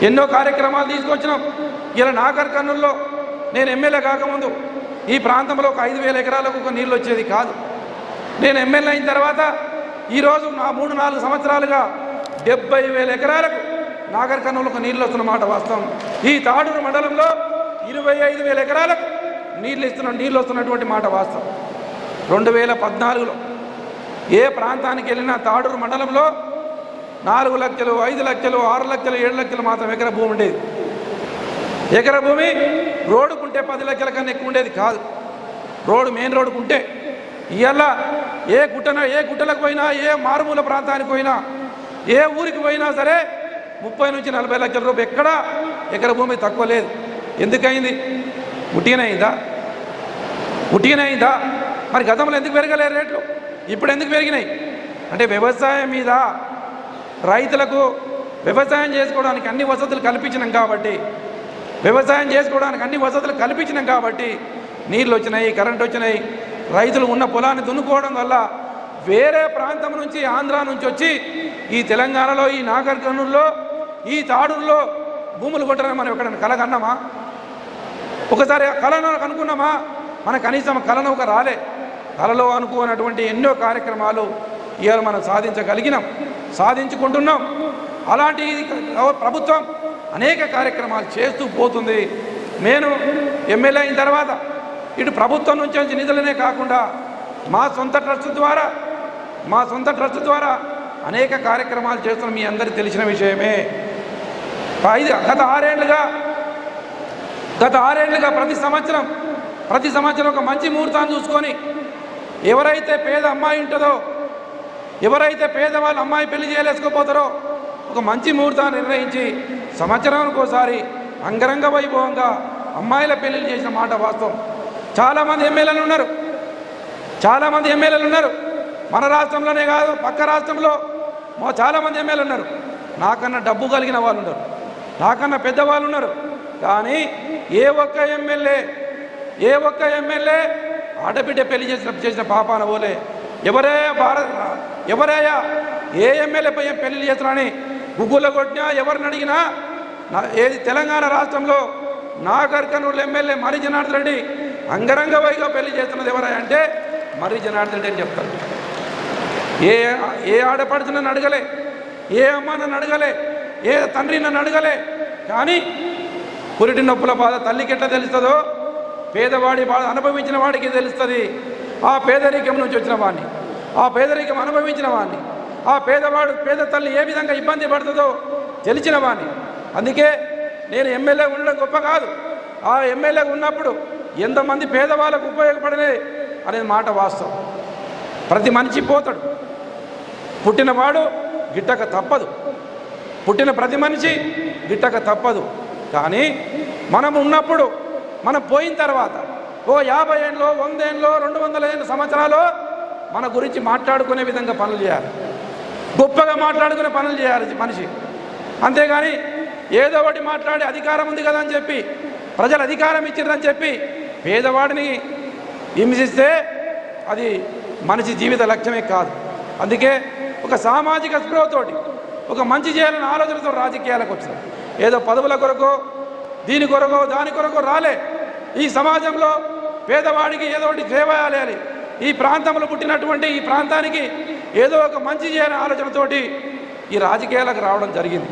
ఎన్నో కార్యక్రమాలు తీసుకొచ్చినాం. ఇలా నాగర్ కర్నూలులో నేను ఎమ్మెల్యే కాకముందు ఈ ప్రాంతంలో ఒక 5,000 ఎకరాలకు ఒక నీళ్ళు వచ్చేది కాదు. నేను ఎమ్మెల్యే అయిన తర్వాత ఈరోజు నా 3-4 సంవత్సరాలుగా 70,000 ఎకరాలకు నాగర్ కర్నూలుకు నీళ్ళు వస్తున్నమాట వాస్తవం. ఈ తాడూరు మండలంలో 25,000 ఎకరాలకు నీళ్ళు వస్తున్నటువంటి మాట వాస్తవం. 2014లో ఏ ప్రాంతానికి వెళ్ళినా తాడూరు మండలంలో 4 లక్షలు, 5 లక్షలు, 6 లక్షలు, 7 లక్షలు మాత్రం ఎకరా భూమి ఉండేది. ఎకరా భూమి రోడ్డుకుంటే 10 లక్షల కన్నా ఎక్కువ ఉండేది కాదు. రోడ్డు మెయిన్ రోడ్డుకుంటే ఇవాళ ఏ గుట్టలకు పోయినా, ఏ మారుమూల ప్రాంతానికి పోయినా, ఏ ఊరికి పోయినా సరే 30 నుంచి 40 లక్షల రూపాయలు ఎక్కడా ఎకరా భూమి తక్కువ లేదు. ఎందుకైంది? ఉట్టిగనైందా? మరి గతంలో ఎందుకు పెరగలేదు రేట్లు? ఇప్పుడు ఎందుకు పెరిగినాయి అంటే వ్యవసాయం మీద రైతులకు వ్యవసాయం చేసుకోవడానికి అన్ని వసతులు కల్పించినాం కాబట్టి నీళ్ళు వచ్చినాయి, కరెంట్ వచ్చినాయి. రైతులు ఉన్న పొలాన్ని దున్నుకోవడం వల్ల వేరే ప్రాంతం నుంచి, ఆంధ్ర నుంచి వచ్చి ఈ తెలంగాణలో, ఈ నాగర్ కర్నూలులో, ఈ తాడూరులో భూములు కొట్టడం మనం ఎక్కడైనా కలగన్నామా? ఒకసారి కళను అనుకున్నామా? మన కనీసం కళను ఒక రాలే. కళలో అనుకున్నటువంటి ఎన్నో కార్యక్రమాలు ఇవాళ మనం సాధించుకుంటున్నాం. అలాంటి ప్రభుత్వం అనేక కార్యక్రమాలు చేస్తూ పోతుంది. నేను ఎమ్మెల్యే అయిన తర్వాత ఇటు ప్రభుత్వం నుంచి వచ్చే నిధులనే కాకుండా మా సొంత ట్రస్ట్ ద్వారా అనేక కార్యక్రమాలు చేస్తున్నాం. మీ అందరికీ తెలిసిన విషయమే. గత 6 ఏళ్ళుగా ప్రతి సంవత్సరం ఒక మంచి ముహూర్తాన్ని చూసుకొని ఎవరైతే పేద అమ్మాయి ఉంటుందో, ఎవరైతే పేదవాళ్ళ అమ్మాయి పెళ్లి చేయలేసుకోపోతారో ఒక మంచి ముహూర్తాన్ని నిర్ణయించి సంవత్సరానికి ఒకసారి అంగరంగ వైభవంగా అమ్మాయిల పెళ్లిళ్ళు చేసిన మాట వాస్తవం. చాలామంది ఎమ్మెల్యేలు ఉన్నారు. మన రాష్ట్రంలోనే కాదు, పక్క రాష్ట్రంలో చాలామంది ఎమ్మెల్యేలు ఉన్నారు. నాకన్నా డబ్బు కలిగిన వాళ్ళు ఉన్నారు, నాకన్నా పెద్దవాళ్ళు ఉన్నారు. కానీ ఏ ఒక్క ఎమ్మెల్యే ఆడబిడ్డ పెళ్లి చేసిన పాపాన పోలే. ఎవరయ్యా ఏ ఎమ్మెల్యే పెళ్లి చేస్తున్నారని గూగుల్లో కొట్టినా, ఎవరిని అడిగినా ఏది తెలంగాణ రాష్ట్రంలో నాగర్ కర్నూలు ఎమ్మెల్యే మర్రి జనార్దన్ రెడ్డి అంగరంగ వైగా పెళ్లి చేస్తున్నది ఎవరయ్యా అంటే మర్రి జనార్దన్ రెడ్డి అని చెప్తారు. ఏ ఆడపడుచు నన్ను అడగలే, ఏ అమ్మ నన్ను అడగలే, ఏ తండ్రి నన్ను అడగలే. కానీ పురిటి నొప్పుల బాధ తల్లికి ఎట్లా తెలుస్తుందో పేదవాడి బాధ అనుభవించిన వాడికి తెలుస్తుంది. ఆ పేదరికం నుంచి వచ్చిన వాడిని, ఆ పేదరికం అనుభవించిన వాడిని, ఆ పేద తల్లి ఏ విధంగా ఇబ్బంది పడుతుందో తెలిసిన వాడిని. అందుకే నేను ఎమ్మెల్యే ఉండడం గొప్ప కాదు, ఆ ఎమ్మెల్యే ఉన్నప్పుడు ఎంతమంది పేదవాళ్ళకు ఉపయోగపడలే అనేది మాట వాస్తవం. ప్రతి మనిషి పోతాడు, పుట్టినవాడు గిట్టక తప్పదు, పుట్టిన ప్రతి మనిషి గిట్టక తప్పదు. కానీ మనం ఉన్నప్పుడు, మనం పోయిన తర్వాత 50 ఏళ్ళు, 100 ఏళ్ళు, 200 సంవత్సరాలు మన గురించి మాట్లాడుకునే విధంగా పనులు చేయాలి, గొప్పగా మాట్లాడుకునే పనులు చేయాలి మనిషి. అంతేగాని ఏదో ఒకటి మాట్లాడి అధికారం ఉంది కదా అని చెప్పి, ప్రజలు అధికారం ఇచ్చిందని చెప్పి పేదవాడిని హింసిస్తే అది మనిషి జీవిత లక్ష్యమే కాదు. అందుకే ఒక సామాజిక స్పృహతోటి, ఒక మంచి చేయాలనే ఆలోచనతో రాజకీయాలకు వచ్చింది. ఏదో పదవుల కొరకో, దీని కొరకో, దాని కొరకో రాలే. ఈ సమాజంలో పేదవాడికి ఏదో ఒకటి సేవ చేయాలి, ఈ ప్రాంతంలో పుట్టినటువంటి ఈ ప్రాంతానికి ఏదో ఒక మంచి చేయాలనే ఆలోచనతోటి ఈ రాజకీయాలకు రావడం జరిగింది.